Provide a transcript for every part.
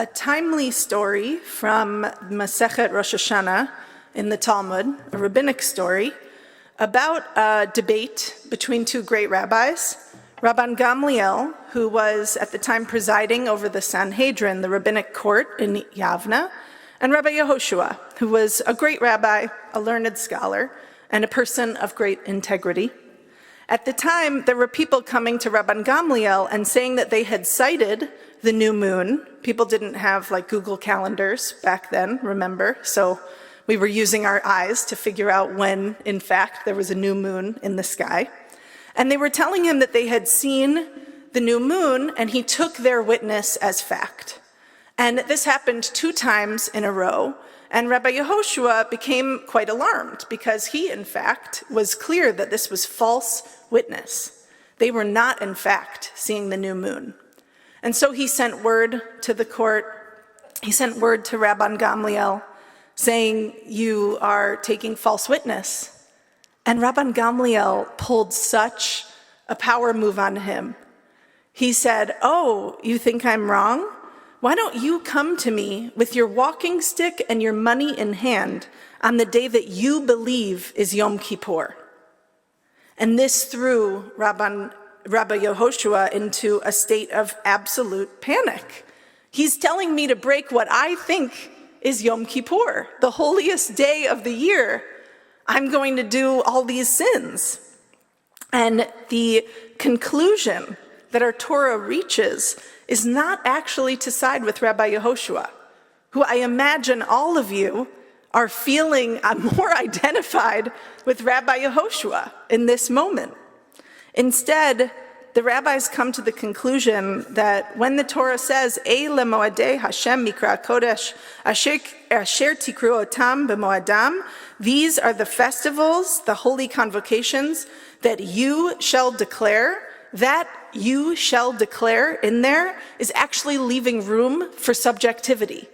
a timely story from Masechet Rosh Hashanah in the Talmud, a rabbinic story, about a debate between two great rabbis, Rabban Gamliel, who was at the time presiding over the Sanhedrin, the rabbinic court in Yavna, and Rabbi Yehoshua, who was a great rabbi, a learned scholar, and a person of great integrity. At the time, there were people coming to Rabban Gamliel and saying that they had sighted the new moon. People didn't have like Google calendars back then, remember? So we were using our eyes to figure out when, in fact, there was a new moon in the sky. And they were telling him that they had seen the new moon, and he took their witness as fact. And this happened 2 times in a row. And Rabbi Yehoshua became quite alarmed because he, in fact, was clear that this was false witness. They were not, in fact, seeing the new moon. And so he sent word to the court. He sent word to Rabban Gamliel saying, "You are taking false witness." And Rabban Gamliel pulled such a power move on him. He said, "Oh, you think I'm wrong? Why don't you come to me with your walking stick and your money in hand on the day that you believe is Yom Kippur?" And this threw Rabbi Yehoshua into a state of absolute panic. He's telling me to break what I think is Yom Kippur, the holiest day of the year. I'm going to do all these sins. And the conclusion that our Torah reaches is not actually to side with Rabbi Yehoshua, who I imagine all of you are feeling more identified with Rabbi Yehoshua in this moment. Instead, the rabbis come to the conclusion that when the Torah says, "Ei lemoadei Hashem mikra kodesh asher tikru otam b'moadam," these are the festivals, the holy convocations that you shall declare. That "you shall declare" in there is actually leaving room for subjectivity.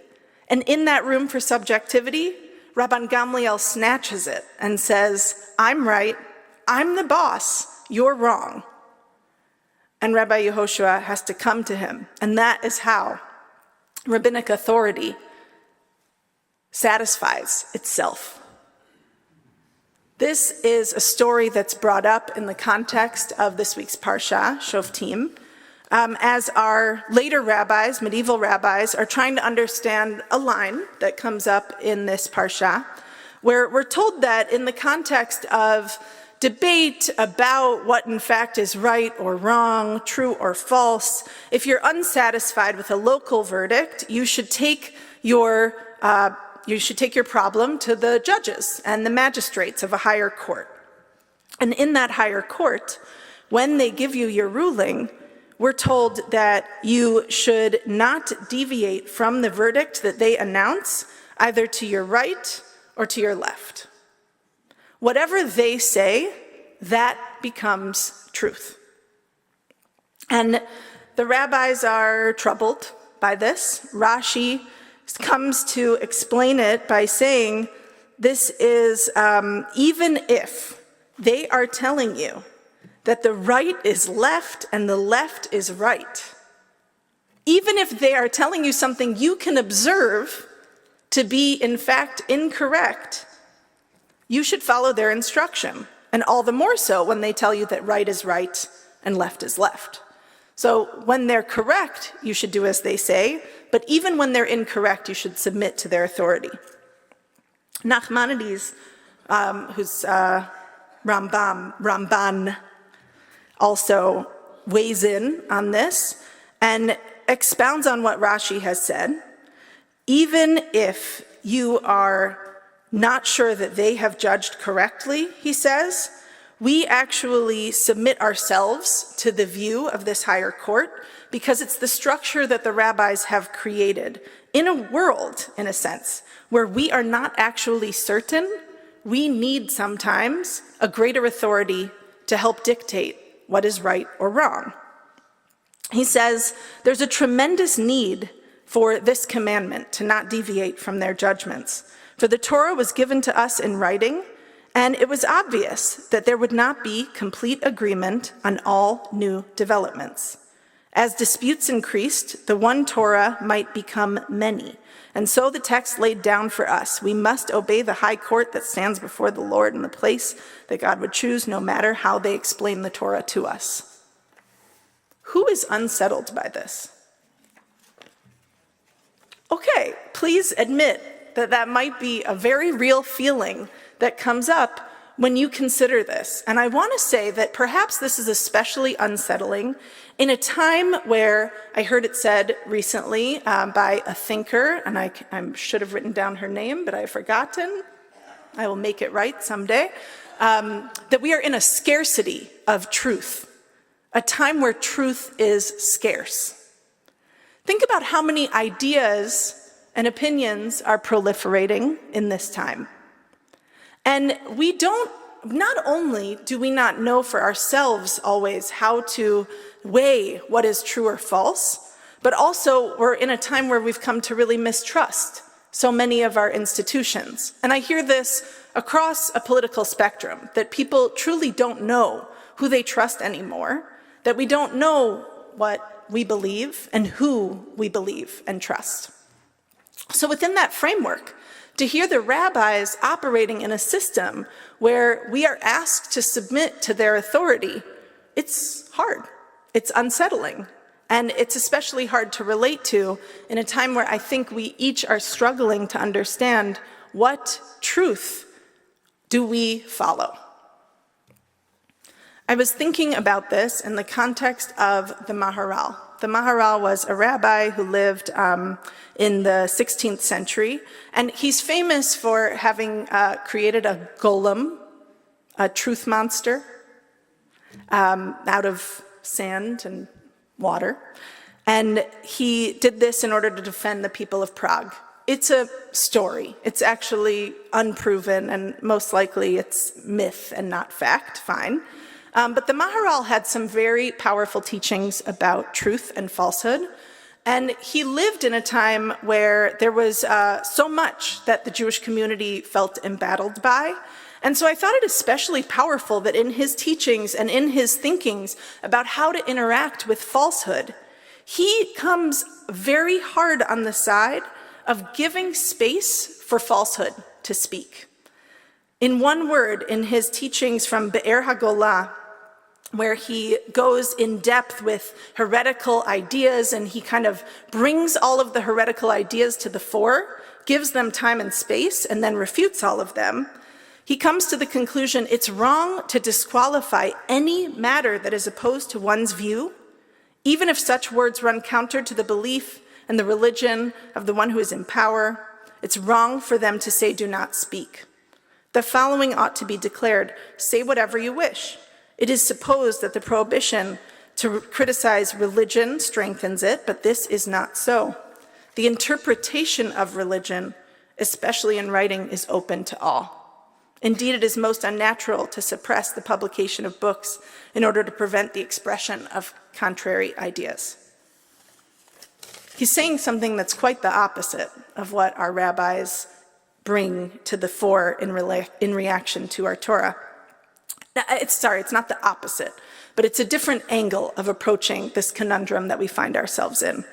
And in that room for subjectivity, Rabban Gamliel snatches it and says, "I'm right, I'm the boss, you're wrong." And Rabbi Yehoshua has to come to him. And that is how rabbinic authority satisfies itself. This is a story that's brought up in the context of this week's Parsha, Shoftim, as our later rabbis, medieval rabbis, are trying to understand a line that comes up in this Parsha, where we're told that in the context of debate about what in fact is right or wrong, true or false, if you're unsatisfied with a local verdict, you should take your problem to the judges and the magistrates of a higher court. And in that higher court, when they give you your ruling, we're told that you should not deviate from the verdict that they announce, either to your right or to your left. Whatever they say, that becomes truth. And the rabbis are troubled by this. Rashi comes to explain it by saying, this is, even if they are telling you that the right is left and the left is right, even if they are telling you something you can observe to be in fact incorrect, you should follow their instruction, and all the more so when they tell you that right is right and left is left. So when they're correct, you should do as they say, but even when they're incorrect, you should submit to their authority. Nachmanides, who's Ramban, also weighs in on this and expounds on what Rashi has said. Even if you are not sure that they have judged correctly, he says, we actually submit ourselves to the view of this higher court because it's the structure that the rabbis have created in a world, in a sense, where we are not actually certain. We need sometimes a greater authority to help dictate what is right or wrong. He says there's a tremendous need for this commandment to not deviate from their judgments. For the Torah was given to us in writing, and it was obvious that there would not be complete agreement on all new developments. As disputes increased, the one Torah might become many. And so the text laid down for us. We must obey the high court that stands before the Lord in the place that God would choose, no matter how they explain the Torah to us. Who is unsettled by this? Okay, please admit that that might be a very real feeling that comes up when you consider this. And I want to say that perhaps this is especially unsettling in a time where I heard it said recently by a thinker, and I should have written down her name, but I've forgotten. I will make it right someday, that we are in a scarcity of truth, a time where truth is scarce. Think about how many ideas and opinions are proliferating in this time. And not only do we not know for ourselves always how to weigh what is true or false, but also we're in a time where we've come to really mistrust so many of our institutions. And I hear this across a political spectrum, that people truly don't know who they trust anymore, that we don't know what we believe and who we believe and trust. So within that framework, to hear the rabbis operating in a system where we are asked to submit to their authority, it's hard, it's unsettling, and it's especially hard to relate to in a time where I think we each are struggling to understand what truth do we follow. I was thinking about this in the context of the Maharal. The Maharal was a rabbi who lived in the 16th century, and he's famous for having created a golem, a truth monster, out of sand and water. And he did this in order to defend the people of Prague. It's a story. It's actually unproven, and most likely it's myth and not fact, fine. But the Maharal had some very powerful teachings about truth and falsehood, and he lived in a time where there was so much that the Jewish community felt embattled by. And so I thought it especially powerful that in his teachings and in his thinkings about how to interact with falsehood, he comes very hard on the side of giving space for falsehood to speak. In one word, in his teachings from Be'er HaGolah, where he goes in depth with heretical ideas and he kind of brings all of the heretical ideas to the fore, gives them time and space, and then refutes all of them, he comes to the conclusion it's wrong to disqualify any matter that is opposed to one's view, even if such words run counter to the belief and the religion of the one who is in power. It's wrong for them to say, do not speak. The following ought to be declared, say whatever you wish. It is supposed that the prohibition to criticize religion strengthens it, but this is not so. The interpretation of religion, especially in writing, is open to all. Indeed, it is most unnatural to suppress the publication of books in order to prevent the expression of contrary ideas. He's saying something that's quite the opposite of what our rabbis bring to the fore in reaction to our Torah. It's not the opposite, but it's a different angle of approaching this conundrum that we find ourselves in.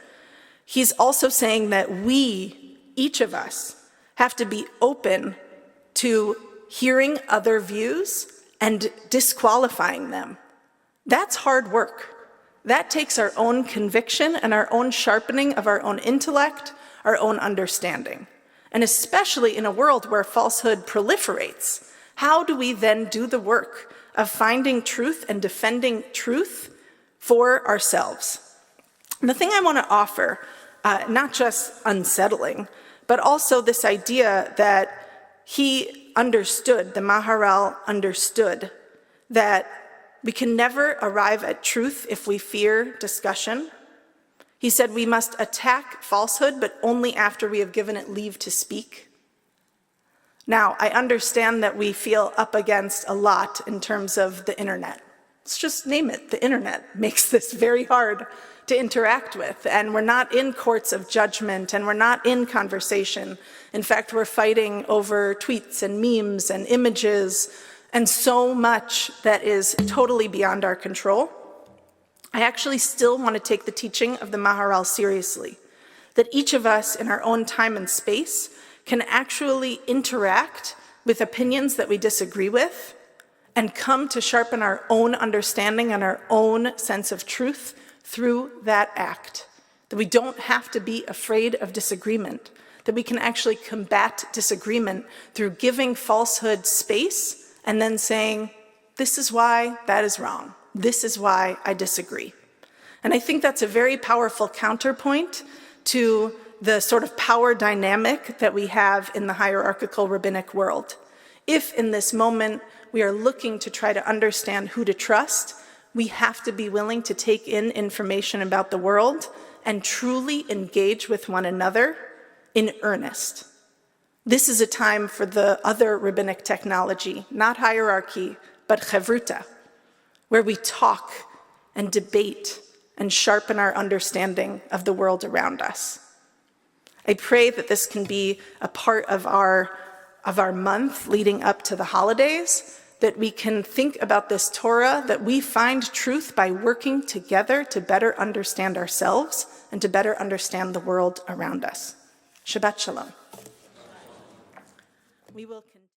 He's also saying that we, each of us, have to be open to hearing other views and disqualifying them. That's hard work. That takes our own conviction and our own sharpening of our own intellect, our own understanding. And especially in a world where falsehood proliferates, how do we then do the work of finding truth and defending truth for ourselves? And the thing I want to offer, not just unsettling, but also this idea that he understood, the Maharal understood, that we can never arrive at truth if we fear discussion. He said we must attack falsehood, but only after we have given it leave to speak. Now, I understand that we feel up against a lot in terms of the internet. Let's just name it. The internet makes this very hard to interact with, and we're not in courts of judgment, and we're not in conversation. In fact, we're fighting over tweets and memes and images and so much that is totally beyond our control. I actually still want to take the teaching of the Maharal seriously, that each of us in our own time and space can actually interact with opinions that we disagree with and come to sharpen our own understanding and our own sense of truth through that act. That we don't have to be afraid of disagreement, that we can actually combat disagreement through giving falsehood space and then saying, this is why that is wrong. This is why I disagree. And I think that's a very powerful counterpoint to the sort of power dynamic that we have in the hierarchical rabbinic world. If in this moment we are looking to try to understand who to trust, we have to be willing to take in information about the world and truly engage with one another in earnest. This is a time for the other rabbinic technology, not hierarchy, but chavruta, where we talk and debate and sharpen our understanding of the world around us. I pray that this can be a part of our month leading up to the holidays, that we can think about this Torah, that we find truth by working together to better understand ourselves and to better understand the world around us. Shabbat Shalom. We will continue.